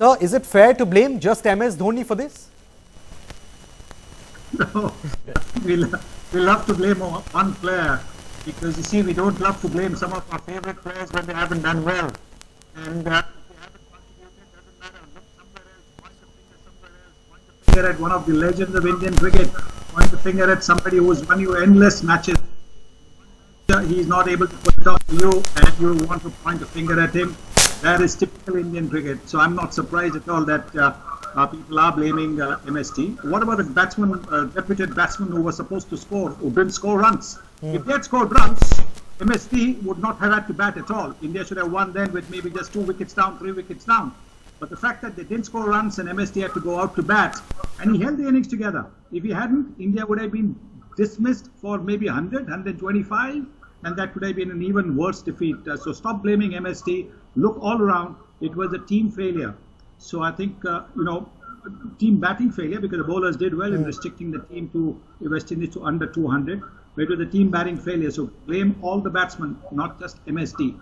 Sir, is it fair to blame just MS Dhoni for this? No, we love to blame one player, because you see, we don't love to blame some of our favorite players when they haven't done well. And if they haven't contributed, doesn't matter. Look somewhere else, point the finger somewhere else, point the finger at one of the legends of Indian cricket, point the finger at somebody who's won you endless matches. He's not able to put it off you, and you want to point a finger at him. That is typical Indian cricket. So I'm not surprised at all that people are blaming MST. What about the batsman, reputed batsman who was supposed to score, who didn't score runs? If they had scored runs, MST would not have had to bat at all. India should have won then with maybe just 2 wickets down, 3 wickets down. But the fact that they didn't score runs and MST had to go out to bat, and he held the innings together. If he hadn't, India would have been dismissed for maybe 100, 125, and that could have been an even worse defeat. So stop blaming MST. Look all around. It was a team failure. So I think, team batting failure, because the bowlers did well in restricting the team to West Indies to under 200. But it was a team batting failure. So blame all the batsmen, not just MSD.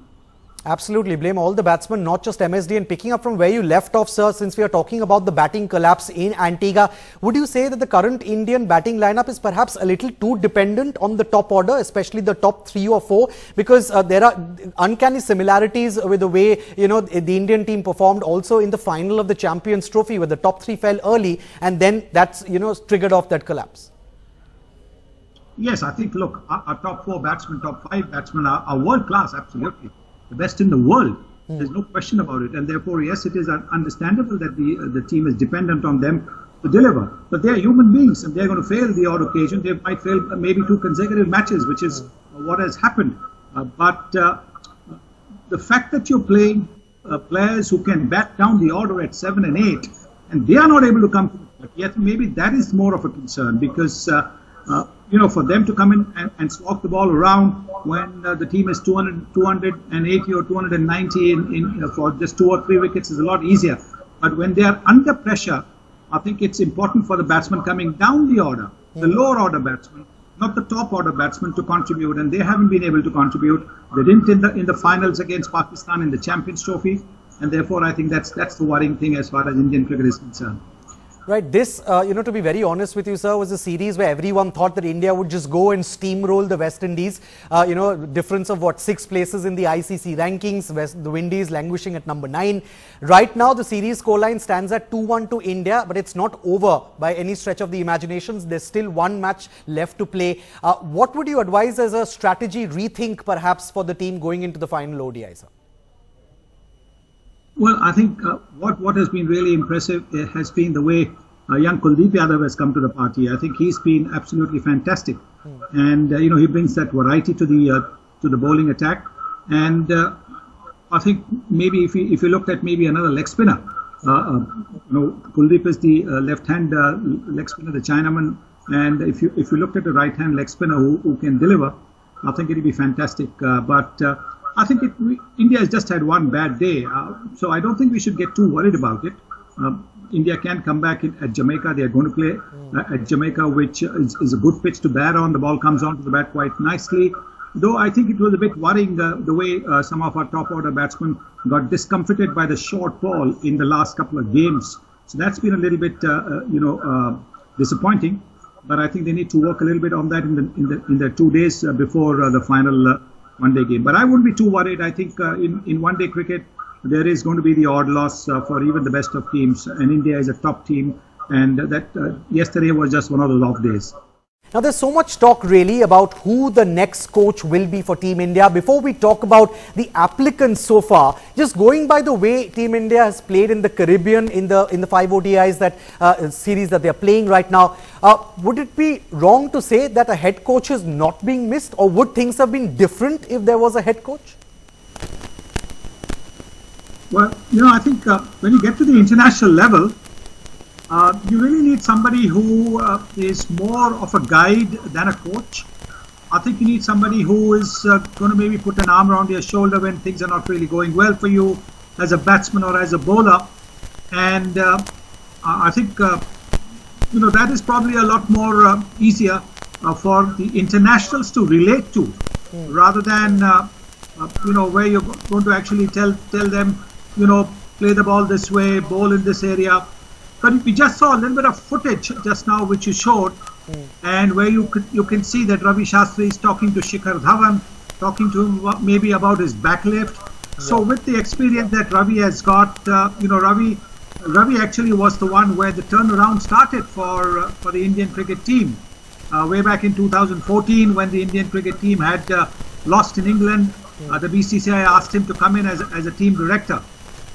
Absolutely, blame all the batsmen, not just MSD. And picking up from where you left off, sir, since we are talking about the batting collapse in Antigua, would you say that the current Indian batting lineup is perhaps a little too dependent on the top order, especially the top 3 or 4? Because there are uncanny similarities with the way, the Indian team performed also in the final of the Champions Trophy, where the top 3 fell early, and then that's, triggered off that collapse. Yes, I think, look, our top 4 batsmen, top 5 batsmen are world class, absolutely. The best in the world. There's no question about it. And therefore, yes, it is understandable that the team is dependent on them to deliver. But they are human beings, and they're going to fail the odd occasion. They might fail maybe 2 consecutive matches, which is what has happened. But the fact that you're playing players who can bat down the order at 7 and 8, and they are not able to come, yet maybe that is more of a concern, because for them to come in and slog the ball around when the team is 280 or 290 for just 2 or 3 wickets is a lot easier. But when they are under pressure, I think it's important for the batsman coming down the order, the lower order batsman, not the top order batsman, to contribute. And they haven't been able to contribute. They didn't in the finals against Pakistan in the Champions Trophy. And therefore, I think that's the worrying thing as far as Indian cricket is concerned. Right, this, to be very honest with you, sir, was a series where everyone thought that India would just go and steamroll the West Indies. Difference of 6 places in the ICC rankings, the Windies languishing at number 9. Right now, the series scoreline stands at 2-1 to India, but it's not over by any stretch of the imaginations. There's still 1 match left to play. What would you advise as a strategy rethink, perhaps, for the team going into the final ODI, sir? Well, I think what has been really impressive has been the way young Kuldeep Yadav has come to the party. I think he's been absolutely fantastic, and he brings that variety to the bowling attack. And I think maybe if you looked at maybe another leg spinner, Kuldeep is the left-hand leg spinner, the Chinaman, and if you looked at the right-hand leg spinner who can deliver, I think it'll be fantastic. But I think India has just had 1 bad day, so I don't think we should get too worried about it. India can come back at Jamaica. They are going to play at Jamaica, which is a good pitch to bat on. The ball comes onto the bat quite nicely. Though I think it was a bit worrying the way some of our top order batsmen got discomfited by the short ball in the last couple of games. So that's been a little bit, disappointing. But I think they need to work a little bit on that in the 2 days before the final one-day game. But I wouldn't be too worried. I think in one-day cricket, there is going to be the odd loss for even the best of teams. And India is a top team. And that yesterday was just one of those off days. Now, there's so much talk really about who the next coach will be for Team India. Before we talk about the applicants so far, just going by the way Team India has played in the Caribbean in the 5 ODIs series that they are playing right now, would it be wrong to say that a head coach is not being missed, or would things have been different if there was a head coach? Well, I think when you get to the international level, you really need somebody who is more of a guide than a coach. I think you need somebody who is going to maybe put an arm around your shoulder when things are not really going well for you as a batsman or as a bowler. And I think, that is probably a lot more easier for the internationals to relate to, rather than, where you're going to actually tell them, play the ball this way, bowl in this area. But we just saw a little bit of footage just now which you showed, and where you can see that Ravi Shastri is talking to Shikhar Dhawan, talking to him maybe about his backlift. So with the experience that Ravi has got, Ravi actually was the one where the turnaround started for the Indian cricket team. Way back in 2014, when the Indian cricket team had lost in England, the BCCI asked him to come in as a team director.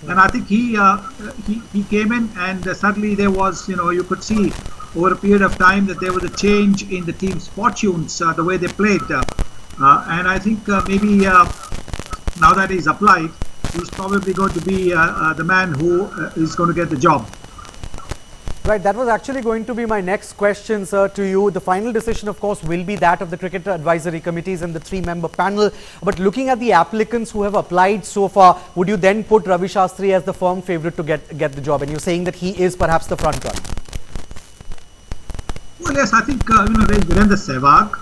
And I think he came in, and suddenly there was, you could see over a period of time that there was a change in the team's fortunes, the way they played. And I think maybe now that he's applied, he's probably going to be the man who is going to get the job. Right, that was actually going to be my next question, sir, to you. The final decision, of course, will be that of the Cricket Advisory Committees and the 3-member panel. But looking at the applicants who have applied so far, would you then put Ravi Shastri as the firm favourite to get the job? And you're saying that he is perhaps the front runner. Well, yes, I think there's Virendra Sehwag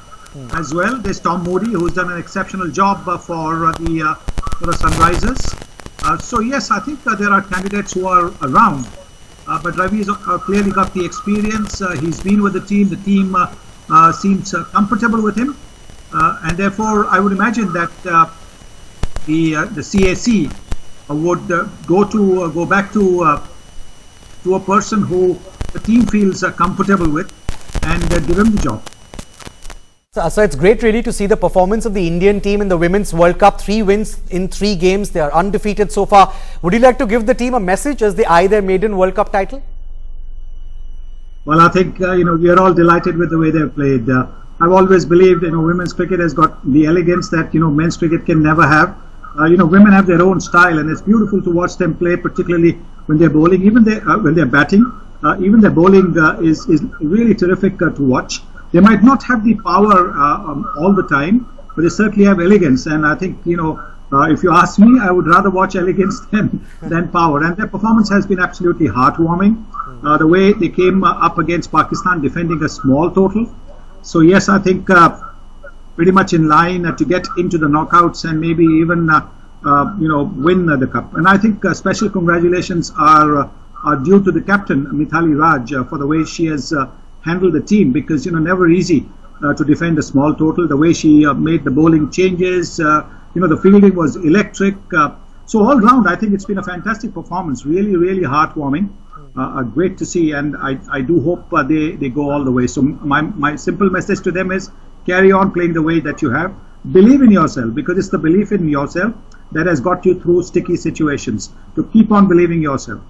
as well. There's Tom Moody, who's done an exceptional job for the Sunrisers. So yes, I think there are candidates who are around. But Ravi has clearly got the experience. He's been with the team. The team seems comfortable with him, and therefore I would imagine that the CAC would go back to a person who the team feels comfortable with, and give him the job. So it's great really to see the performance of the Indian team in the Women's World Cup. 3 wins in 3 games. They are undefeated so far. Would you like to give the team a message as they eye their maiden World Cup title? Well, I think, we are all delighted with the way they've played. I've always believed, women's cricket has got the elegance that, men's cricket can never have. Women have their own style, and it's beautiful to watch them play, particularly when they're bowling, even when they're batting. Even their bowling is really terrific to watch. They might not have the power all the time, but they certainly have elegance. And I think, if you ask me, I would rather watch elegance than power. And their performance has been absolutely heartwarming. The way they came up against Pakistan, defending a small total. So yes, I think pretty much in line to get into the knockouts and maybe even win the cup. And I think special congratulations are due to the captain, Mithali Raj, for the way she has handle the team, because never easy to defend a small total. The way she made the bowling changes, the fielding was electric. So all round, I think it's been a fantastic performance. Really, really heartwarming. Great to see, and I do hope they go all the way. So my simple message to them is carry on playing the way that you have. Believe in yourself, because it's the belief in yourself that has got you through sticky situations. To keep on believing yourself.